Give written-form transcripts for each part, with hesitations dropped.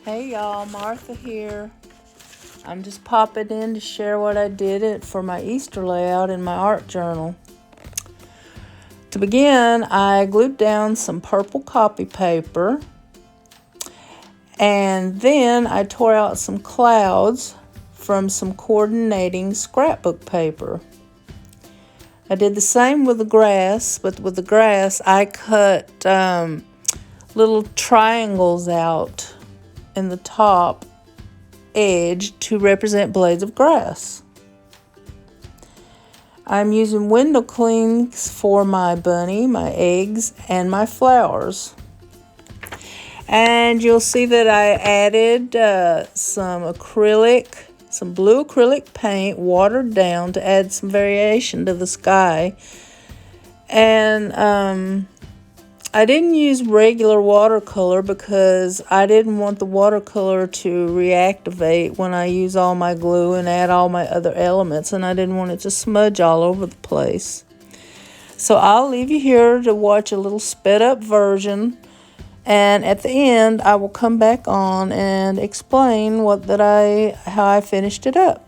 Hey y'all, Martha here. I'm just popping in to share what I did for my Easter layout in my art journal. To begin, I glued down some purple copy paper, and then I tore out some clouds from some coordinating scrapbook paper. I did the same with the grass, but with the grass I cut little triangles out in the top edge to represent blades of grass. I'm using window clings for my bunny, my eggs, and my flowers. And you'll see that I added some blue acrylic paint, watered down to add some variation to the sky. And I didn't use regular watercolor because I didn't want the watercolor to reactivate when I use all my glue and add all my other elements, and I didn't want it to smudge all over the place. So I'll leave you here to watch a little sped up version, and at the end I will come back on and explain how I finished it up.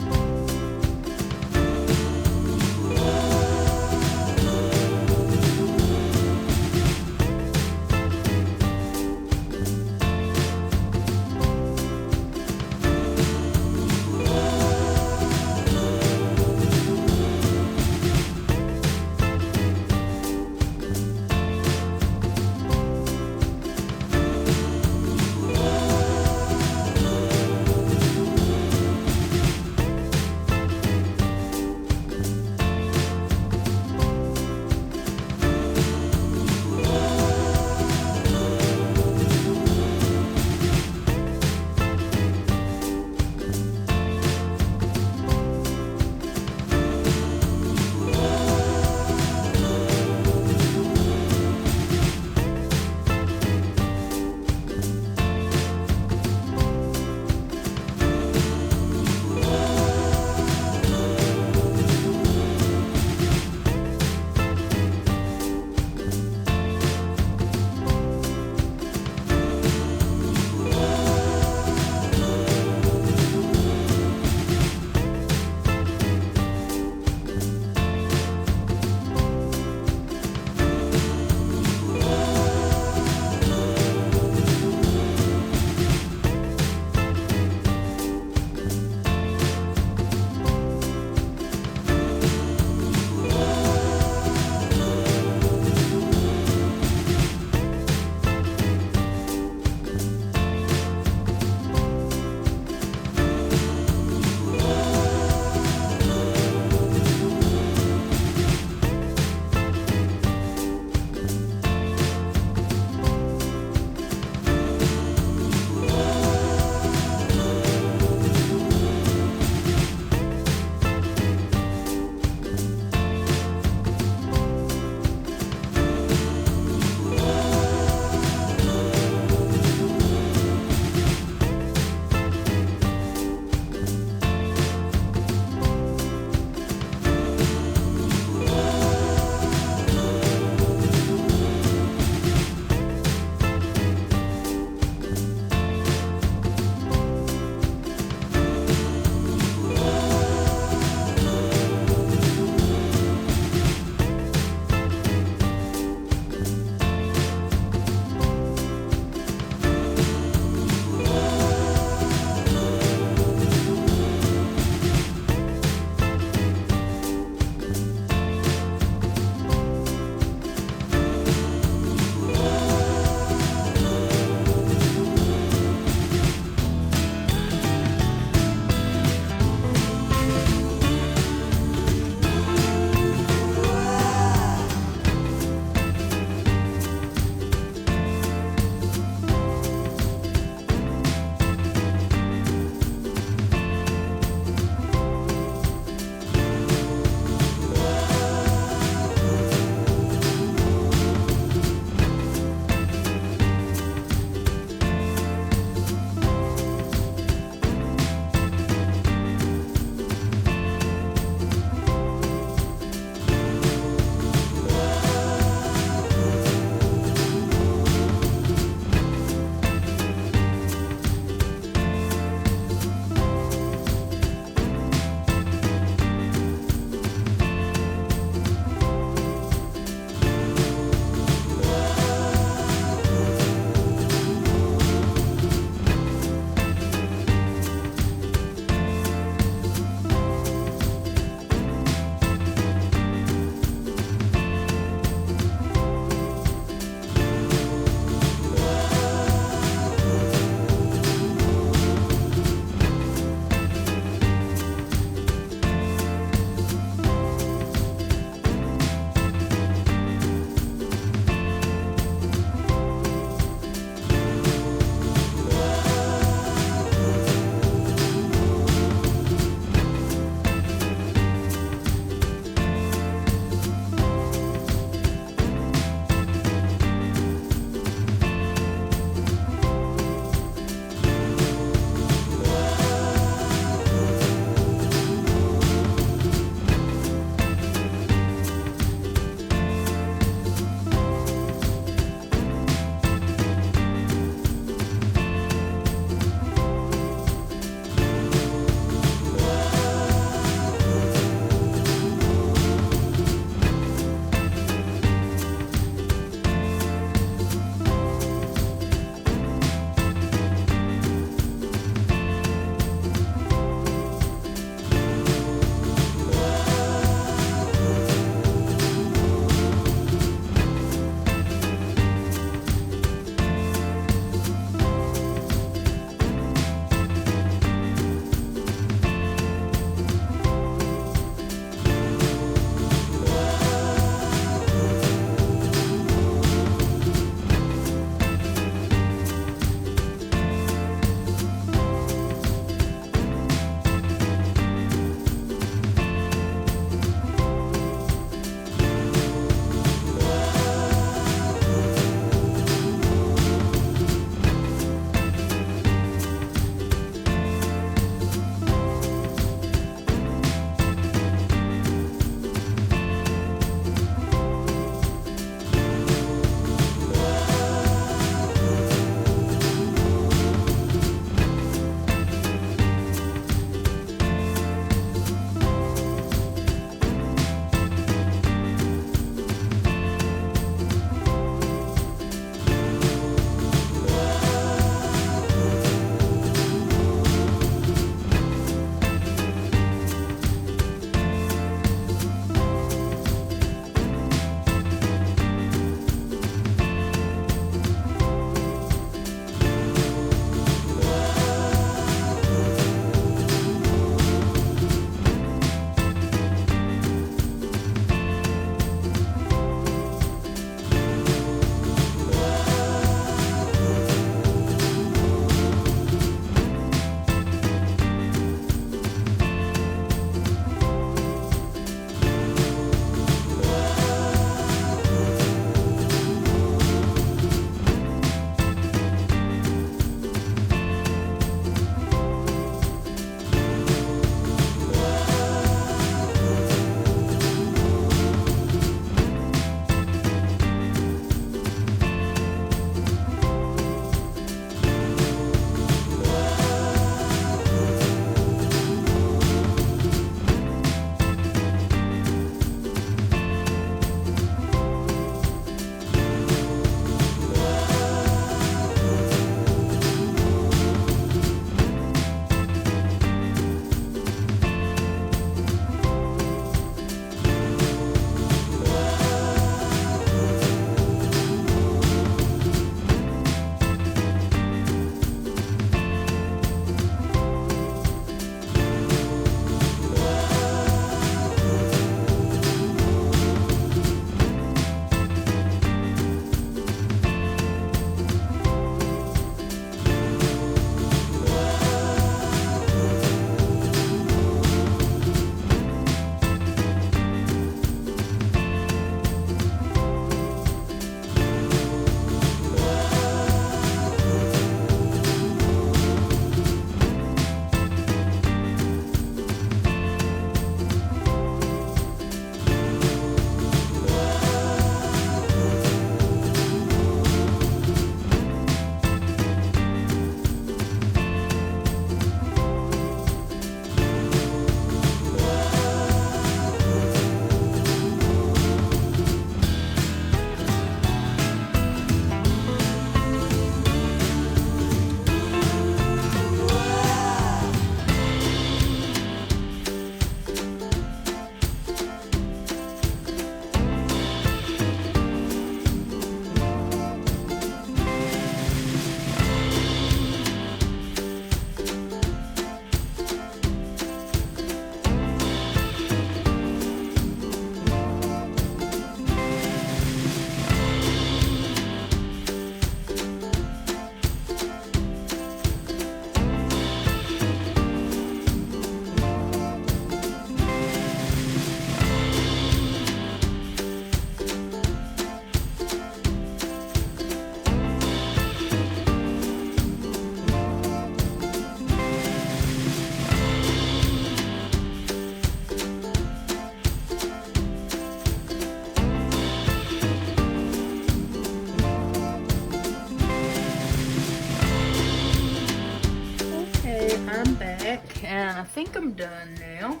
I'm back, and I think I'm done now.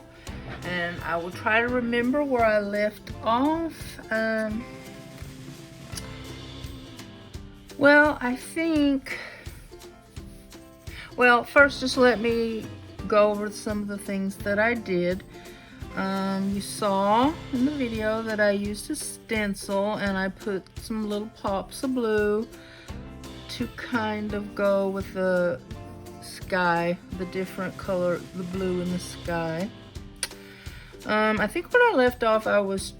And I will try to remember where I left off. Well, I think... Well, first just let me go over some of the things that I did. You saw in the video that I used a stencil and I put some little pops of blue to kind of go with the sky, the different color, the blue in the sky. I think when I left off, I was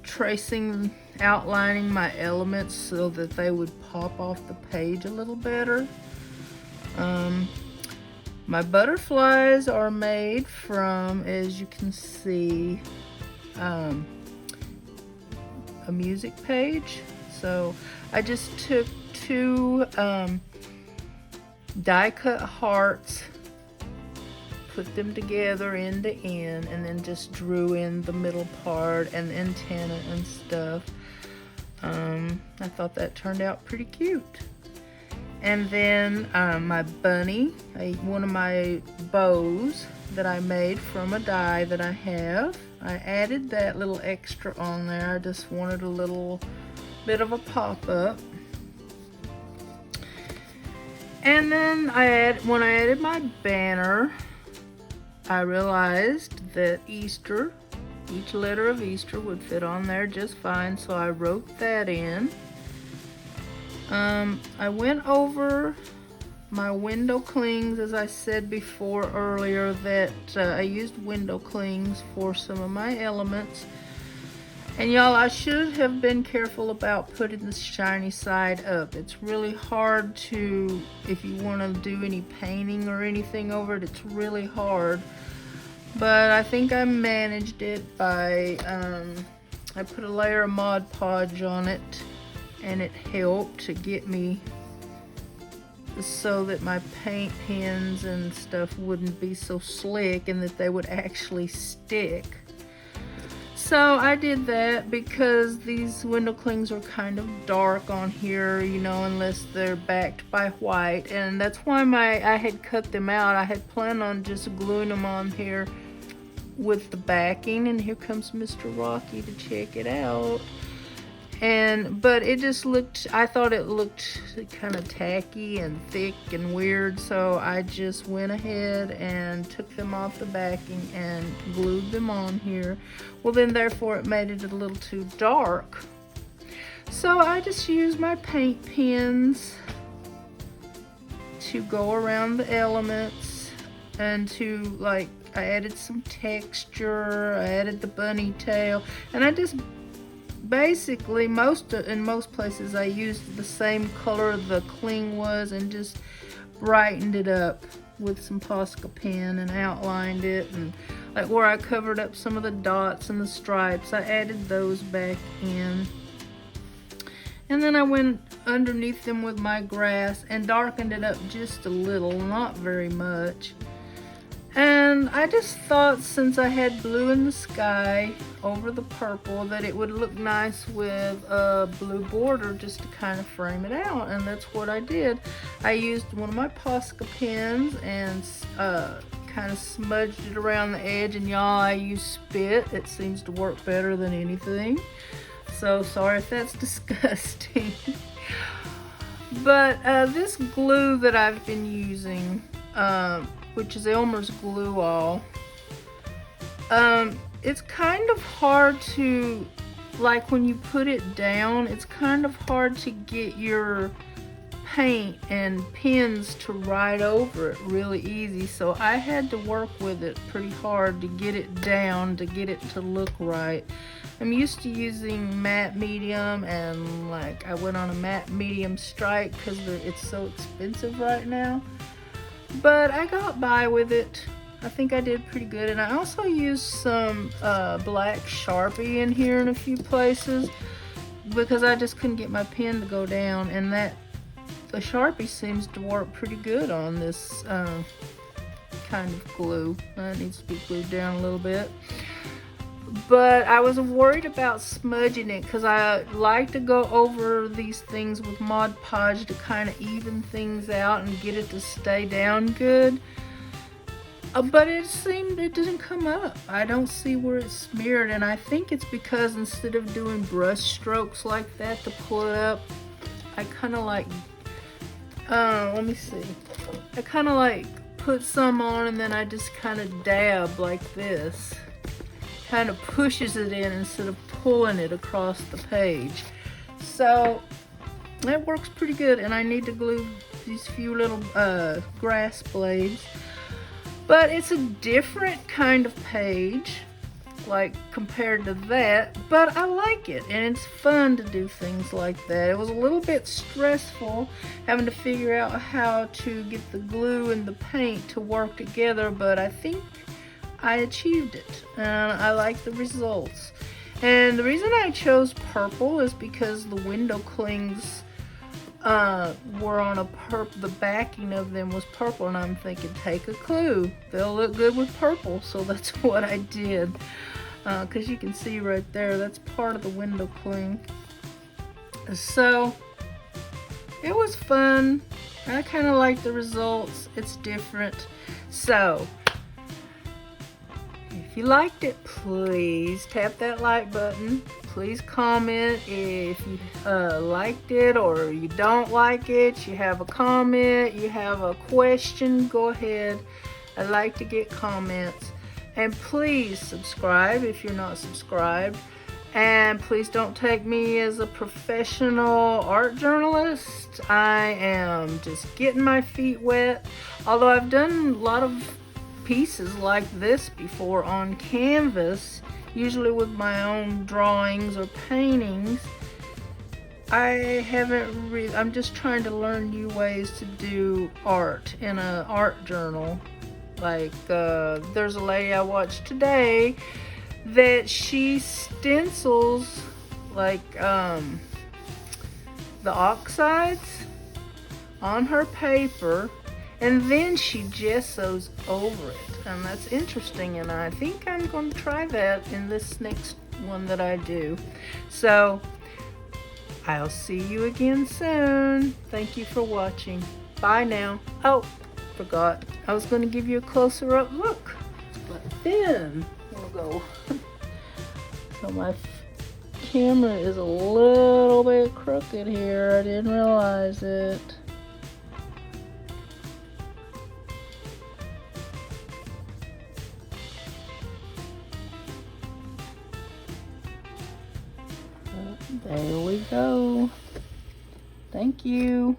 outlining my elements so that they would pop off the page a little better. My butterflies are made from, as you can see, a music page. So I just took two die cut hearts, put them together end to end, and then just drew in the middle part and the antenna and stuff. I thought that turned out pretty cute. And then my bunny, one of my bows that I made from a die that I have. I added that little extra on there. I just wanted a little bit of a pop-up. And then when I added my banner, I realized that Easter, each letter of Easter would fit on there just fine, so I wrote that in. I went over my window clings, as I said before earlier, that I used window clings for some of my elements. And y'all, I should have been careful about putting the shiny side up. It's really hard to, if you want to do any painting or anything over it, it's really hard. But I think I managed it by, I put a layer of Mod Podge on it, and it helped to get me so that my paint pens and stuff wouldn't be so slick and that they would actually stick. So I did that because these window clings are kind of dark on here, you know, unless they're backed by white, and that's why I had cut them out. I had planned on just gluing them on here with the backing, and here comes Mr. Rocky to check it out. But it just looked, I thought it looked kind of tacky and thick and weird, so I just went ahead and took them off the backing and glued them on here. Well, then therefore it made it a little too dark. So I just used my paint pens to go around the elements and to, like, I added some texture, I added the bunny tail, and I just basically, in most places I used the same color the cling was and just brightened it up with some Posca pen and outlined it, and like where I covered up some of the dots and the stripes, I added those back in. And then I went underneath them with my grass and darkened it up just a little, not very much. And I just thought, since I had blue in the sky over the purple, that it would look nice with a blue border just to kind of frame it out, and that's what I did. I used one of my Posca pens and kind of smudged it around the edge, and y'all, I use spit. It seems to work better than anything. So sorry if that's disgusting. But this glue that I've been using, which is Elmer's Glue All, it's kind of hard to, like when you put it down, it's kind of hard to get your paint and pens to ride over it really easy. So I had to work with it pretty hard to get it down, to get it to look right. I'm used to using matte medium, and like I went on a matte medium strike because it's so expensive right now. But I got by with it. I think I did pretty good. And I also used some black Sharpie in here in a few places because I just couldn't get my pen to go down. And the Sharpie seems to work pretty good on this kind of glue. It needs to be glued down a little bit. But I was worried about smudging it because I like to go over these things with Mod Podge to kind of even things out and get it to stay down good. But it didn't come up. I don't see where it's smeared, and I think it's because instead of doing brush strokes like that to pull it up, I kind of like, let me see. I kind of like put some on and then I just kind of dab like this. Kind of pushes it in instead of pulling it across the page. So that works pretty good, and I need to glue these few little grass blades. But it's a different kind of page, like compared to that, but I like it, and it's fun to do things like that. It was a little bit stressful having to figure out how to get the glue and the paint to work together, but I think I achieved it, and I like the results. And the reason I chose purple is because the window clings were on the backing of them was purple, and I'm thinking, take a clue, they'll look good with purple. So that's what I did, because you can see right there, that's part of the window cling. So it was fun. I kind of like the results. It's different. So if you liked it, please tap that like button. Please comment if you liked it or you don't like it. You have a comment, you have a question, go ahead. I like to get comments. And please subscribe if you're not subscribed. And please don't take me as a professional art journalist. I am just getting my feet wet. Although I've done a lot of pieces like this before on canvas, usually with my own drawings or paintings. I'm just trying to learn new ways to do art in an art journal. Like there's a lady I watched today that she stencils like the oxides on her paper, and then she gessos over it, and that's interesting, and I think I'm going to try that in this next one that I do. So I'll see you again soon. Thank you for watching. Bye now. Oh, forgot. I was going to give you a closer up look, but then we'll go. So my camera is a little bit crooked here. I didn't realize it. There we go. Thank you.